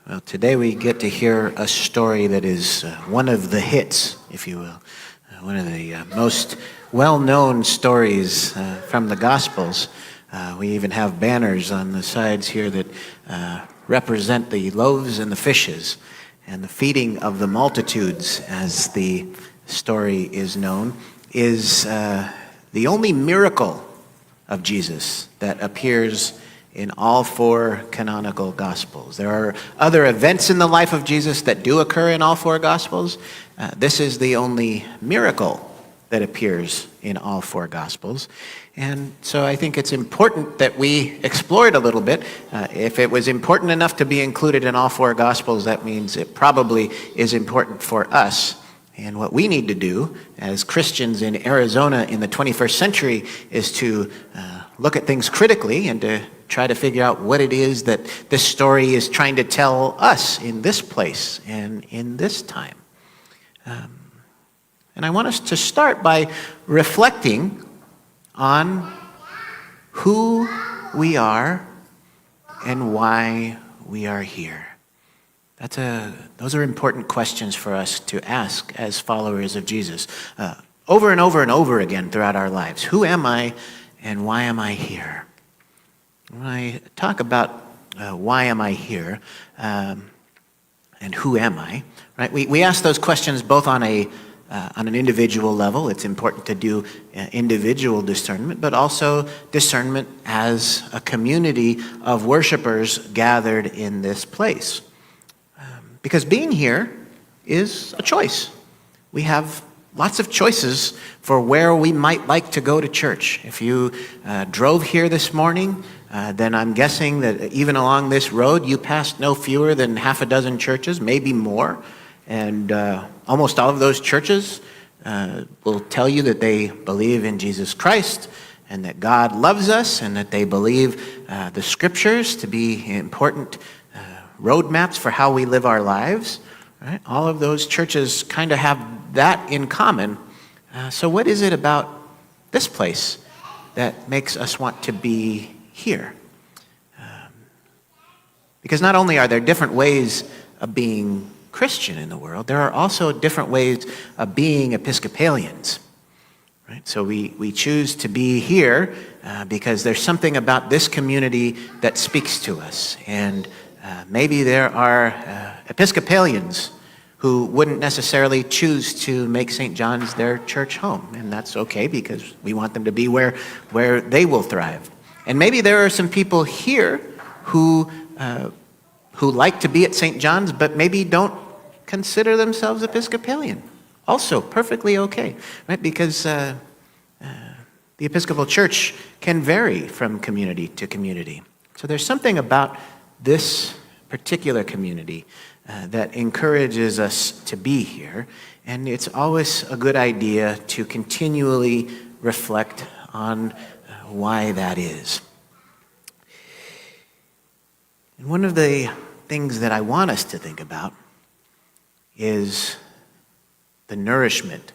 Well, today we get to hear a story that is one of the hits, if you will, one of the most well-known stories from the Gospels. We even have banners on the sides here that represent the loaves and the fishes and the feeding of the multitudes, as the story is known, is the only miracle of Jesus that appears in all four canonical Gospels. There are other events in the life of Jesus that do occur in all four Gospels. This is the only miracle that appears in all four Gospels. And so I think it's important that we explore it a little bit. If it was important enough to be included in all four Gospels, that means it probably is important for us. And what we need to do as Christians in Arizona in the 21st century is to look at things critically and to try to figure out what it is that this story is trying to tell us in this place and in this time. And I want us to start by reflecting on who we are and why we are here. Those are important questions for us to ask as followers of Jesus. Over and over and over again throughout our lives. Who am I and why am I here? When I talk about why am I here and who am I, right? We ask those questions both on an individual level. It's important to do individual discernment, but also discernment as a community of worshipers gathered in this place. Because being here is a choice. We have lots of choices for where we might like to go to church. If you drove here this morning, then I'm guessing that even along this road, you passed no fewer than half a dozen churches, maybe more. And almost all of those churches will tell you that they believe in Jesus Christ and that God loves us and that they believe the scriptures to be important roadmaps for how we live our lives. Right? All of those churches kind of have that in common. So what is it about this place that makes us want to be here? Because not only are there different ways of being Christian in the world, there are also different ways of being Episcopalians. Right? So we choose to be here because there's something about this community that speaks to us. And maybe there are Episcopalians who wouldn't necessarily choose to make St. John's their church home. And that's okay because we want them to be where they will thrive. And maybe there are some people here who like to be at St. John's, but maybe don't consider themselves Episcopalian. Also perfectly okay, right? Because the Episcopal Church can vary from community to community. So there's something about this particular community that encourages us to be here, and it's always a good idea to continually reflect on why that is. And one of the things that I want us to think about is the nourishment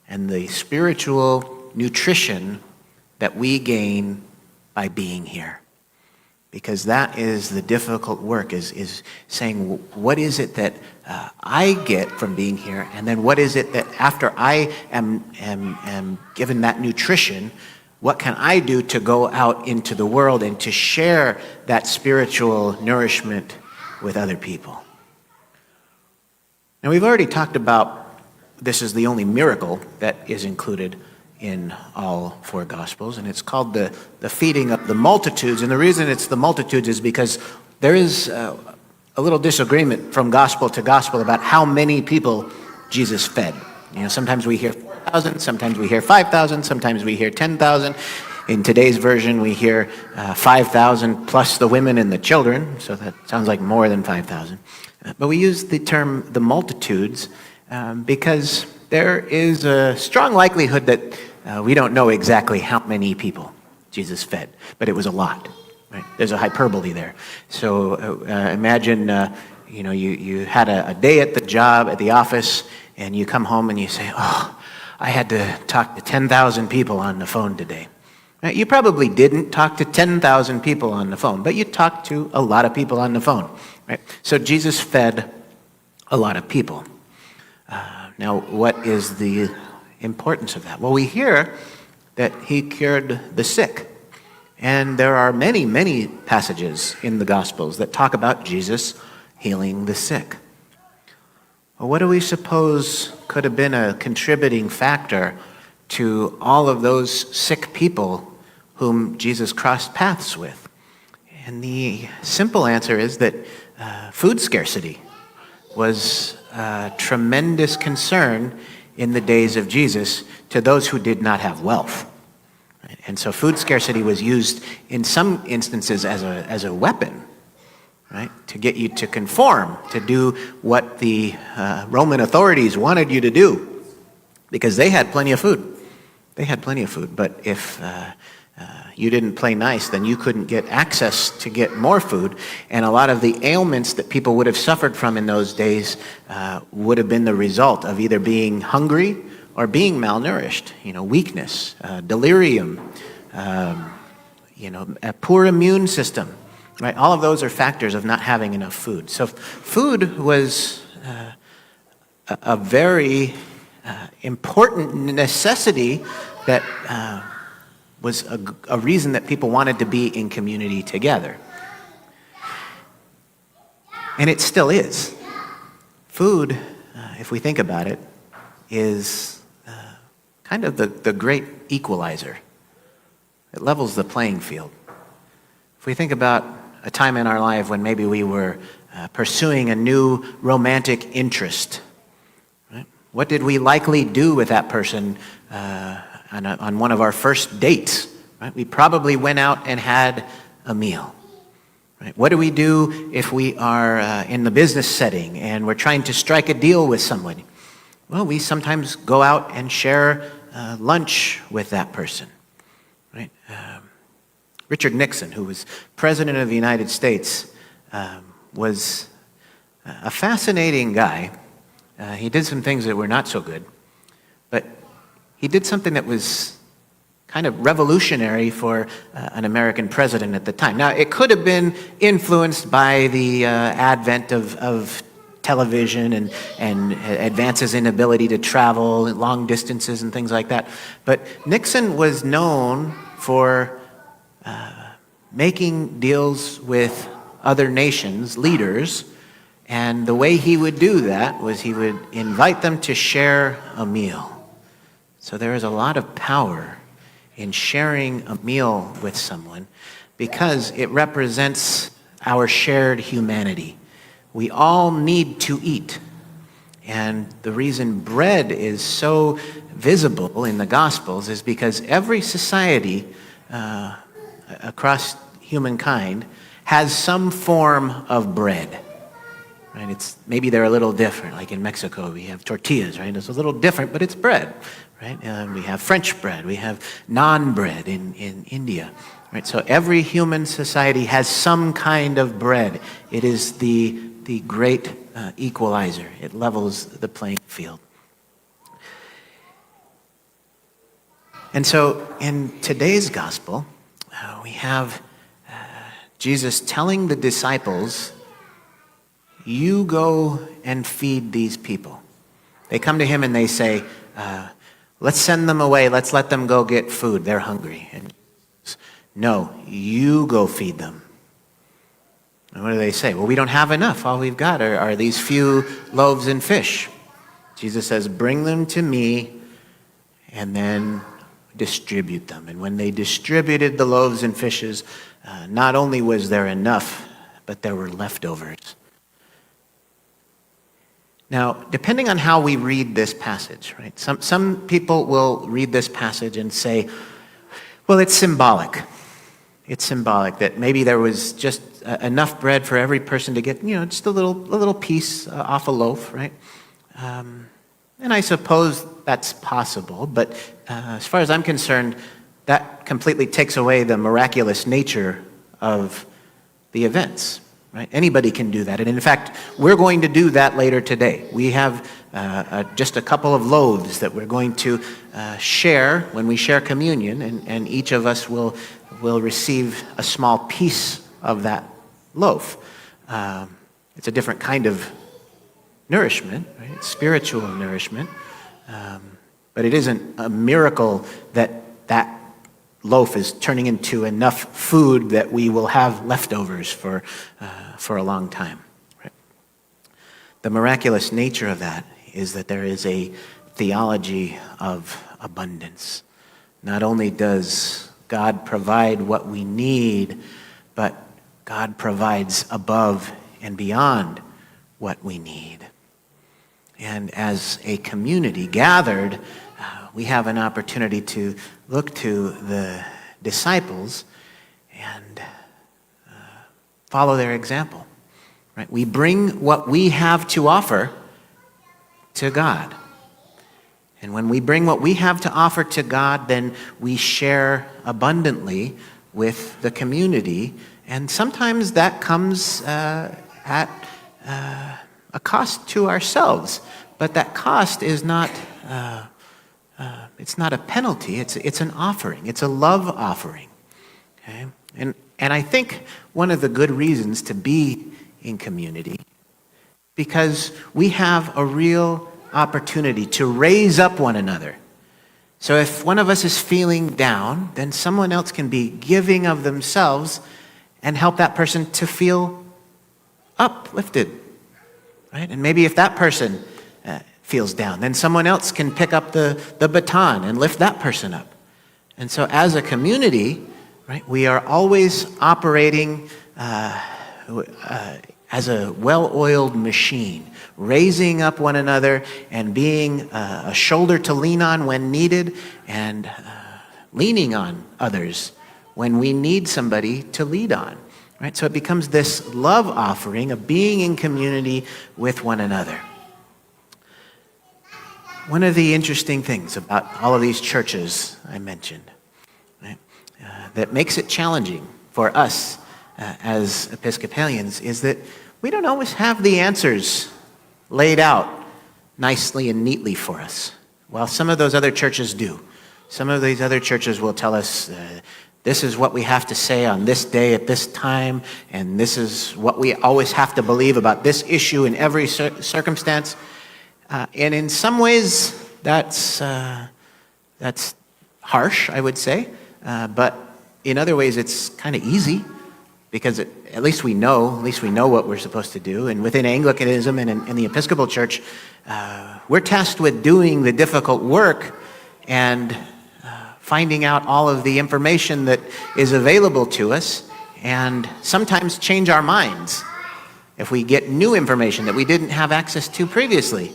and the spiritual nutrition that we gain by being here. Because that is the difficult work, is saying, what is it that I get from being here? And then what is it that after I am given that nutrition, what can I do to go out into the world and to share that spiritual nourishment with other people? Now, we've already talked about this is the only miracle that is included in all four Gospels, and it's called the feeding of the multitudes. And the reason it's the multitudes is because there is a little disagreement from Gospel to Gospel about how many people Jesus fed. You know, sometimes we hear 4,000, sometimes we hear 5,000, sometimes we hear 10,000. In today's version, we hear 5,000 plus the women and the children, so that sounds like more than 5,000. But we use the term the multitudes because there is a strong likelihood that we don't know exactly how many people Jesus fed, but it was a lot. Right? There's a hyperbole there. So imagine, you had a day at the job, at the office, and you come home and you say, "Oh, I had to talk to 10,000 people on the phone today." Right? You probably didn't talk to 10,000 people on the phone, but you talked to a lot of people on the phone. right? So Jesus fed a lot of people. Now, what is the importance of that? Well, we hear that he cured the sick. And there are many, many passages in the Gospels that talk about Jesus healing the sick. Well, what do we suppose could have been a contributing factor to all of those sick people whom Jesus crossed paths with? And the simple answer is that food scarcity was a tremendous concern in the days of Jesus to those who did not have wealth. And so food scarcity was used in some instances as a weapon, right? To get you to conform, to do what the Roman authorities wanted you to do, because they had plenty of food. They had plenty of food, but if you didn't play nice, then you couldn't get access to get more food. And a lot of the ailments that people would have suffered from in those days would have been the result of either being hungry or being malnourished. Weakness, delirium, a poor immune system, right? All of those are factors of not having enough food. So food was a very important necessity that was a reason that people wanted to be in community together. And it still is. Food, if we think about it, is kind of the great equalizer. It levels the playing field. If we think about a time in our life when maybe we were pursuing a new romantic interest, right? What did we likely do with that person on one of our first dates? Right? We probably went out and had a meal. Right? What do we do if we are in the business setting and we're trying to strike a deal with somebody? Well, we sometimes go out and share lunch with that person. Right? Richard Nixon, who was president of the United States, was a fascinating guy. He did some things that were not so good, but he did something that was kind of revolutionary for an American president at the time. Now, it could have been influenced by the advent of television and advances in ability to travel long distances and things like that. But Nixon was known for making deals with other nations, leaders, and the way he would do that was he would invite them to share a meal. So there is a lot of power in sharing a meal with someone because it represents our shared humanity. We all need to eat. And the reason bread is so visible in the Gospels is because every society across humankind has some form of bread. Right? Maybe they're a little different. Like in Mexico, we have tortillas, right? It's a little different, but it's bread, right? We have French bread. We have naan bread in India, right? So every human society has some kind of bread. It is the great equalizer. It levels the playing field. And so in today's gospel, we have Jesus telling the disciples, you go and feed these people. They come to him and they say, let's send them away. Let's let them go get food. They're hungry. And no, you go feed them. And what do they say? Well, we don't have enough. All we've got are these few loaves and fish. Jesus says, bring them to me and then distribute them. And when they distributed the loaves and fishes, not only was there enough, but there were leftovers. Now, depending on how we read this passage, right? Some people will read this passage and say, well, it's symbolic. It's symbolic that maybe there was just enough bread for every person to get, just a little piece off a loaf, right? And I suppose that's possible, but as far as I'm concerned, that completely takes away the miraculous nature of the events. Right? Anybody can do that. And in fact, we're going to do that later today. We have just a couple of loaves that we're going to share when we share communion, and each of us will receive a small piece of that loaf. It's a different kind of nourishment, right? It's spiritual nourishment. But it isn't a miracle that that loaf is turning into enough food that we will have leftovers for a long time. Right? The miraculous nature of that is that there is a theology of abundance. Not only does God provide what we need, but God provides above and beyond what we need. And as a community gathered, we have an opportunity to look to the disciples and follow their example. Right? We bring what we have to offer to God. And when we bring what we have to offer to God, then we share abundantly with the community. And sometimes that comes at a cost to ourselves. But that cost is not, it's not a penalty. It's an offering. It's a love offering. Okay? And I think one of the good reasons to be in community, because we have a real opportunity to raise up one another. So if one of us is feeling down, then someone else can be giving of themselves and help that person to feel uplifted, right? And maybe if that person feels down, then someone else can pick up the baton and lift that person up. And so as a community, right, we are always operating as a well-oiled machine, raising up one another and being a shoulder to lean on when needed, and leaning on others when we need somebody to lead on. Right? So it becomes this love offering of being in community with one another. One of the interesting things about all of these churches I mentioned, right, that makes it challenging for us as Episcopalians is that we don't always have the answers laid out nicely and neatly for us. While some of those other churches do. Some of these other churches will tell us, this is what we have to say on this day at this time, and this is what we always have to believe about this issue in every circumstance. And in some ways, that's harsh, I would say. But in other ways, it's kind of easy, because at least we know what we're supposed to do. And within Anglicanism and in the Episcopal Church, we're tasked with doing the difficult work and finding out all of the information that is available to us, and sometimes change our minds if we get new information that we didn't have access to previously.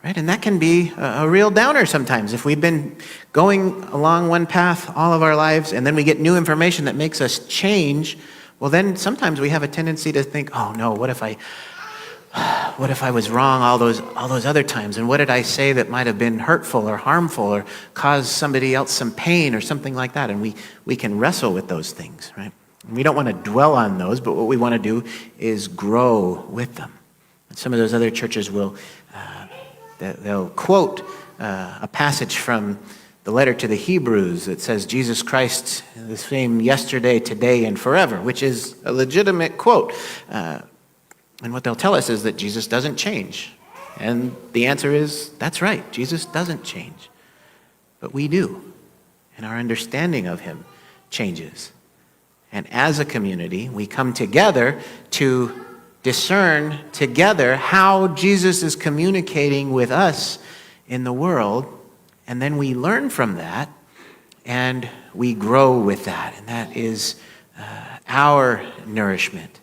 Right? And that can be a real downer sometimes. If we've been going along one path all of our lives, and then we get new information that makes us change, well, then sometimes we have a tendency to think, oh no, what if I was wrong all those other times? And what did I say that might have been hurtful or harmful or caused somebody else some pain or something like that? And we can wrestle with those things, right? And we don't want to dwell on those, but what we want to do is grow with them. And some of those other churches will, they'll quote a passage from the letter to the Hebrews that says, Jesus Christ is the same yesterday, today, and forever, which is a legitimate quote. And what they'll tell us is that Jesus doesn't change. And the answer is, that's right, Jesus doesn't change. But we do. And our understanding of him changes. And as a community, we come together to discern together how Jesus is communicating with us in the world. And then we learn from that, and we grow with that. And that is our nourishment,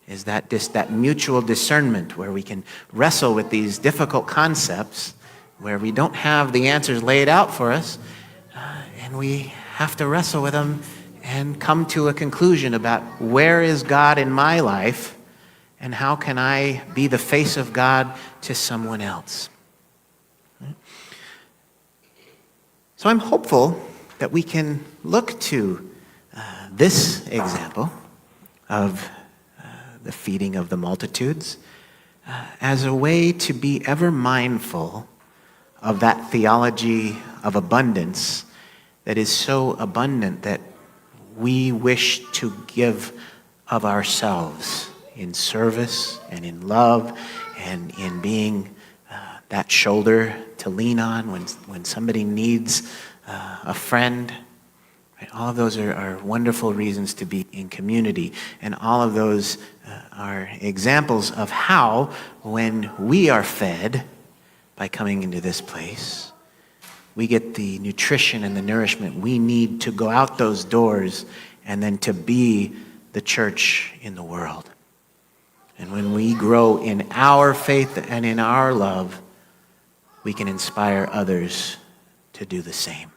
is that mutual discernment where we can wrestle with these difficult concepts, where we don't have the answers laid out for us, and we have to wrestle with them and come to a conclusion about where is God in my life, and how can I be the face of God to someone else. So I'm hopeful that we can look to this example of the feeding of the multitudes as a way to be ever mindful of that theology of abundance that is so abundant that we wish to give of ourselves in service and in love and in being that shoulder to lean on when somebody needs a friend. Right? All of those are wonderful reasons to be in community. And all of those are examples of how, when we are fed by coming into this place, we get the nutrition and the nourishment we need to go out those doors and then to be the church in the world. And when we grow in our faith and in our love, we can inspire others to do the same.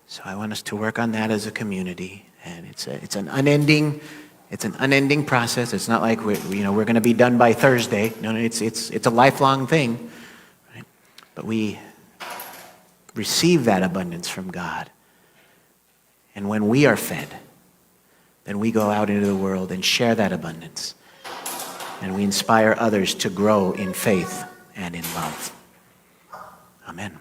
So I want us to work on that as a community, and it's an unending process. It's not like we're going to be done by Thursday. No, it's a lifelong thing, right? But we receive that abundance from God, and when we are fed, then we go out into the world and share that abundance, and we inspire others to grow in faith and in love. Amen.